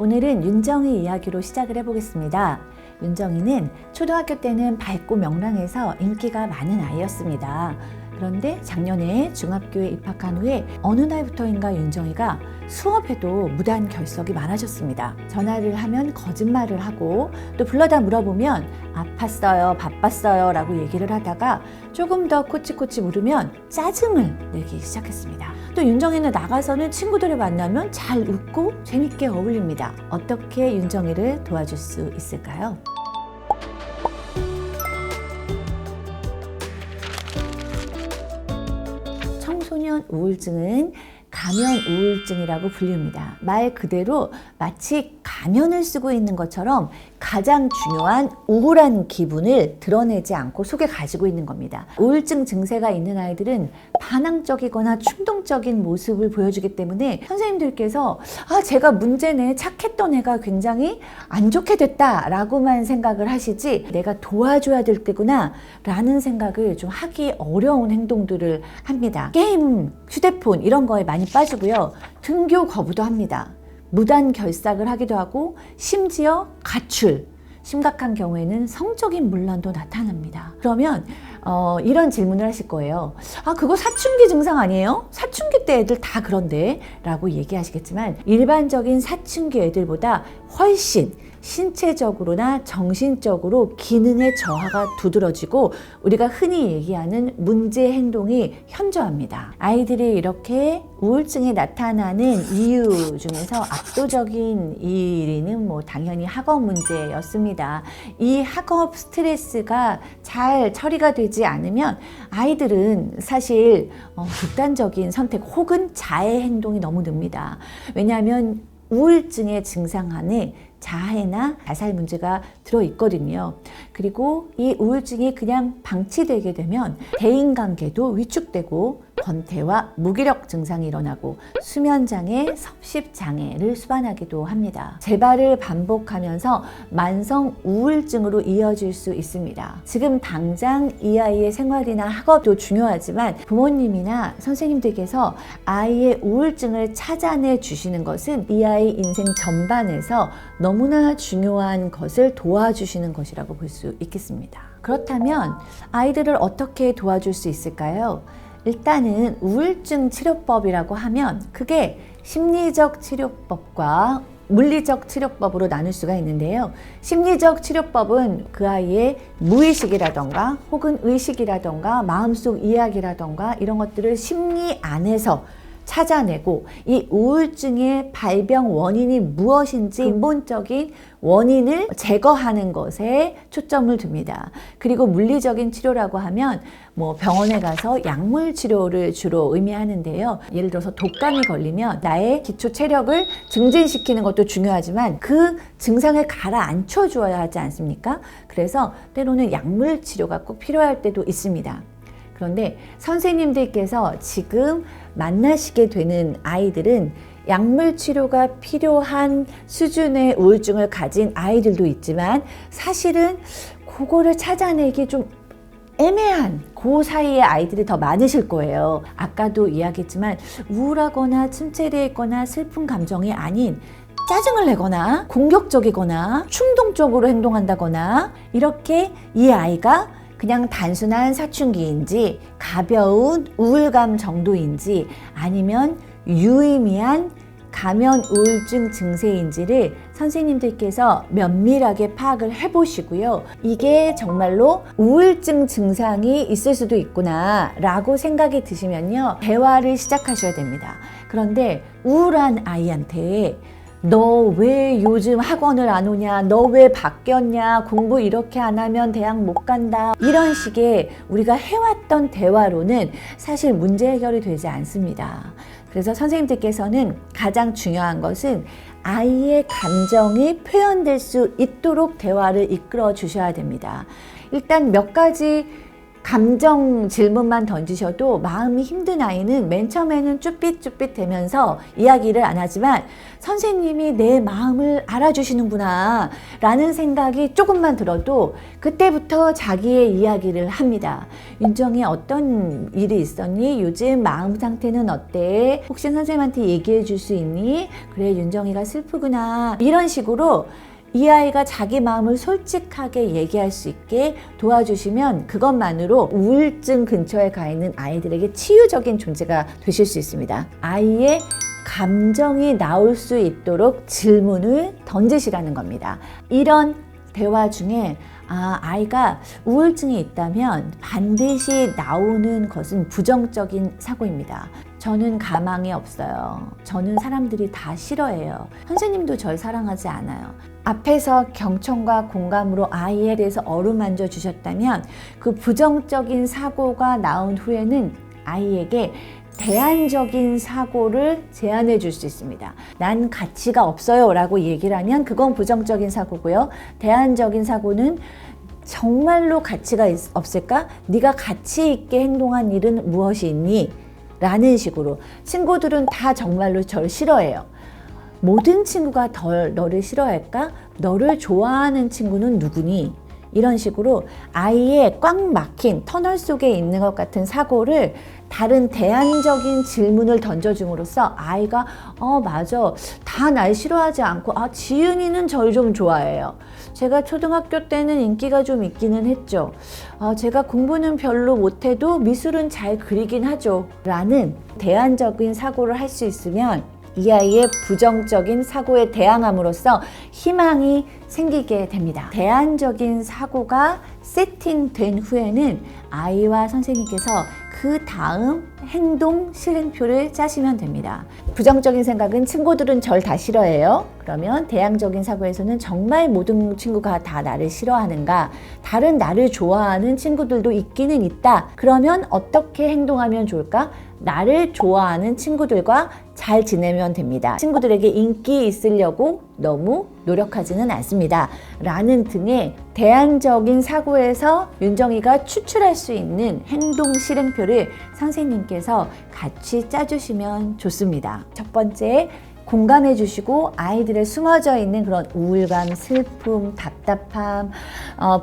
오늘은 윤정이 이야기로 시작을 해보겠습니다. 윤정이는 초등학교 때는 밝고 명랑해서 인기가 많은 아이였습니다. 그런데 작년에 중학교에 입학한 후에 어느 날부터인가 윤정이가 수업에도 무단 결석이 많아졌습니다. 전화를 하면 거짓말을 하고 또 불러다 물어보면 아팠어요, 바빴어요 라고 얘기를 하다가 조금 더 코치코치 물으면 짜증을 내기 시작했습니다. 또 윤정이는 나가서는 친구들을 만나면 잘 웃고 재밌게 어울립니다. 어떻게 윤정이를 도와줄 수 있을까요? 청소년 우울증은 가면 우울증이라고 불립니다. 말 그대로 마치 가면을 쓰고 있는 것처럼 가장 중요한 우울한 기분을 드러내지 않고 속에 가지고 있는 겁니다. 우울증 증세가 있는 아이들은 반항적이거나 충동적인 모습을 보여주기 때문에 선생님들께서 제가 문제네, 착했던 애가 굉장히 안 좋게 됐다 라고만 생각을 하시지 내가 도와줘야 될 때구나 라는 생각을 좀 하기 어려운 행동들을 합니다. 게임, 휴대폰 이런 거에 많이 빠지고요. 등교 거부도 합니다. 무단 결석을 하기도 하고 심지어 가출, 심각한 경우에는 성적인 문란도 나타납니다. 그러면 이런 질문을 하실 거예요. 그거 사춘기 증상 아니에요? 사춘기 때 애들 다 그런데 라고 얘기하시겠지만 일반적인 사춘기 애들보다 훨씬 신체적으로나 정신적으로 기능의 저하가 두드러지고 우리가 흔히 얘기하는 문제 행동이 현저합니다. 아이들이 이렇게 우울증이 나타나는 이유 중에서 압도적인 1위는 당연히 학업 문제였습니다. 이 학업 스트레스가 잘 처리가 되지 않으면 아이들은 사실 극단적인 선택 혹은 자해 행동이 너무 늡니다. 왜냐하면 우울증의 증상 안에 자해나 자살 문제가 들어있거든요. 그리고 이 우울증이 그냥 방치되게 되면 대인관계도 위축되고 권태와 무기력 증상이 일어나고 수면장애, 섭식장애를 수반하기도 합니다. 재발을 반복하면서 만성 우울증으로 이어질 수 있습니다. 지금 당장 이 아이의 생활이나 학업도 중요하지만 부모님이나 선생님들께서 아이의 우울증을 찾아내 주시는 것은 이 아이 인생 전반에서 너무나 중요한 것을 도와주시는 것이라고 볼 수 있겠습니다. 그렇다면 아이들을 어떻게 도와줄 수 있을까요? 일단은 우울증 치료법이라고 하면 그게 심리적 치료법과 물리적 치료법으로 나눌 수가 있는데요. 심리적 치료법은 그 아이의 무의식이라던가 혹은 의식이라던가 마음속 이야기라던가 이런 것들을 심리 안에서 찾아내고 이 우울증의 발병 원인이 무엇인지 근본적인 원인을 제거하는 것에 초점을 둡니다. 그리고 물리적인 치료라고 하면 병원에 가서 약물 치료를 주로 의미하는데요. 예를 들어서 독감이 걸리면 나의 기초 체력을 증진시키는 것도 중요하지만 그 증상을 가라앉혀 주어야 하지 않습니까? 그래서 때로는 약물 치료가 꼭 필요할 때도 있습니다. 그런데 선생님들께서 지금 만나시게 되는 아이들은 약물 치료가 필요한 수준의 우울증을 가진 아이들도 있지만 사실은 그거를 찾아내기 좀 애매한 그 사이의 아이들이 더 많으실 거예요. 아까도 이야기했지만 우울하거나 침체되어 있거나 슬픈 감정이 아닌 짜증을 내거나 공격적이거나 충동적으로 행동한다거나 이렇게 이 아이가 그냥 단순한 사춘기인지 가벼운 우울감 정도인지 아니면 유의미한 가면 우울증 증세인지를 선생님들께서 면밀하게 파악을 해보시고요. 이게 정말로 우울증 증상이 있을 수도 있구나 라고 생각이 드시면요. 대화를 시작하셔야 됩니다. 그런데 우울한 아이한테 너 왜 요즘 학원을 안 오냐? 너 왜 바뀌었냐? 공부 이렇게 안 하면 대학 못 간다. 이런 식의 우리가 해왔던 대화로는 사실 문제 해결이 되지 않습니다. 그래서 선생님들께서는 가장 중요한 것은 아이의 감정이 표현될 수 있도록 대화를 이끌어 주셔야 됩니다. 일단 몇 가지 감정 질문만 던지셔도 마음이 힘든 아이는 맨 처음에는 쭈삣쭈삣 대면서 이야기를 안 하지만 선생님이 내 마음을 알아주시는구나 라는 생각이 조금만 들어도 그때부터 자기의 이야기를 합니다. 윤정이 어떤 일이 있었니? 요즘 마음 상태는 어때? 혹시 선생님한테 얘기해 줄 수 있니? 그래, 윤정이가 슬프구나. 이런 식으로 이 아이가 자기 마음을 솔직하게 얘기할 수 있게 도와주시면 그것만으로 우울증 근처에 가 있는 아이들에게 치유적인 존재가 되실 수 있습니다. 아이의 감정이 나올 수 있도록 질문을 던지시라는 겁니다. 이런 대화 중에 아이가 우울증이 있다면 반드시 나오는 것은 부정적인 사고입니다. 저는 가망이 없어요. 저는 사람들이 다 싫어해요. 선생님도 절 사랑하지 않아요. 앞에서 경청과 공감으로 아이에 대해서 어루만져 주셨다면 그 부정적인 사고가 나온 후에는 아이에게 대안적인 사고를 제안해 줄 수 있습니다. 난 가치가 없어요 라고 얘기를 하면 그건 부정적인 사고고요. 대안적인 사고는 정말로 가치가 없을까? 네가 가치 있게 행동한 일은 무엇이 있니? 라는 식으로. 친구들은 다 정말로 저를 싫어해요. 모든 친구가 너를 싫어할까? 너를 좋아하는 친구는 누구니? 이런 식으로 아이의 꽉 막힌 터널 속에 있는 것 같은 사고를 다른 대안적인 질문을 던져줌으로써 아이가 맞아, 다 날 싫어하지 않고 지은이는 절 좀 좋아해요. 제가 초등학교 때는 인기가 좀 있기는 했죠. 제가 공부는 별로 못해도 미술은 잘 그리긴 하죠. 라는 대안적인 사고를 할 수 있으면 이 아이의 부정적인 사고에 대항함으로써 희망이 생기게 됩니다. 대안적인 사고가 세팅된 후에는 아이와 선생님께서 그 다음 행동 실행표를 짜시면 됩니다. 부정적인 생각은 친구들은 절 다 싫어해요. 그러면 대안적인 사고에서는 정말 모든 친구가 다 나를 싫어하는가? 다른 나를 좋아하는 친구들도 있기는 있다. 그러면 어떻게 행동하면 좋을까? 나를 좋아하는 친구들과 잘 지내면 됩니다. 친구들에게 인기 있으려고 너무 노력하지는 않습니다. 라는 등의 대안적인 사고에서 윤정이가 추출할 수 있는 행동 실행표를 선생님께서 같이 짜주시면 좋습니다. 첫 번째, 공감해 주시고 아이들의 숨어져 있는 그런 우울감, 슬픔, 답답함,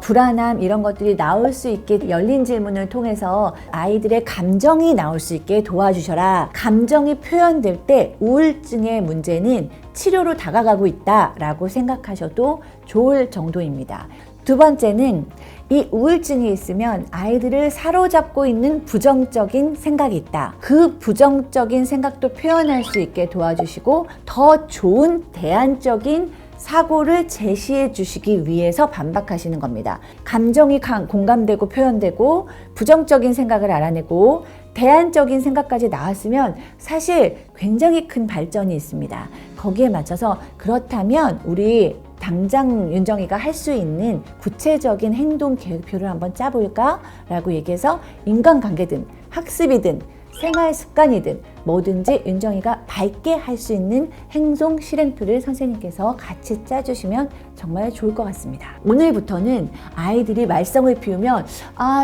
불안함 이런 것들이 나올 수 있게 열린 질문을 통해서 아이들의 감정이 나올 수 있게 도와주셔라. 감정이 표현될 때 우울증의 문제는 치료로 다가가고 있다라고 생각하셔도 좋을 정도입니다. 두 번째는 이 우울증이 있으면 아이들을 사로잡고 있는 부정적인 생각이 있다. 그 부정적인 생각도 표현할 수 있게 도와주시고 더 좋은 대안적인 사고를 제시해 주시기 위해서 반박하시는 겁니다. 감정이 공감되고 표현되고 부정적인 생각을 알아내고 대안적인 생각까지 나왔으면 사실 굉장히 큰 발전이 있습니다. 거기에 맞춰서 그렇다면 우리 당장 윤정이가 할 수 있는 구체적인 행동 계획표를 한번 짜볼까? 라고 얘기해서 인간관계든 학습이든 생활 습관이든 뭐든지 윤정이가 밝게 할 수 있는 행동 실행표를 선생님께서 같이 짜주시면 정말 좋을 것 같습니다. 오늘부터는 아이들이 말썽을 피우면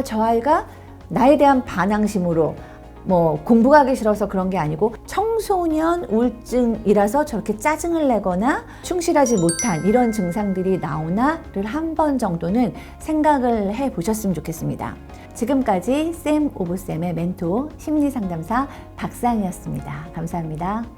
저 아이가 나에 대한 반항심으로 공부가 하기 싫어서 그런 게 아니고 청소년 우울증이라서 저렇게 짜증을 내거나 충실하지 못한 이런 증상들이 나오나를 한 번 정도는 생각을 해 보셨으면 좋겠습니다. 지금까지 쌤 오브 쌤의 멘토 심리상담사 박상이었습니다. 감사합니다.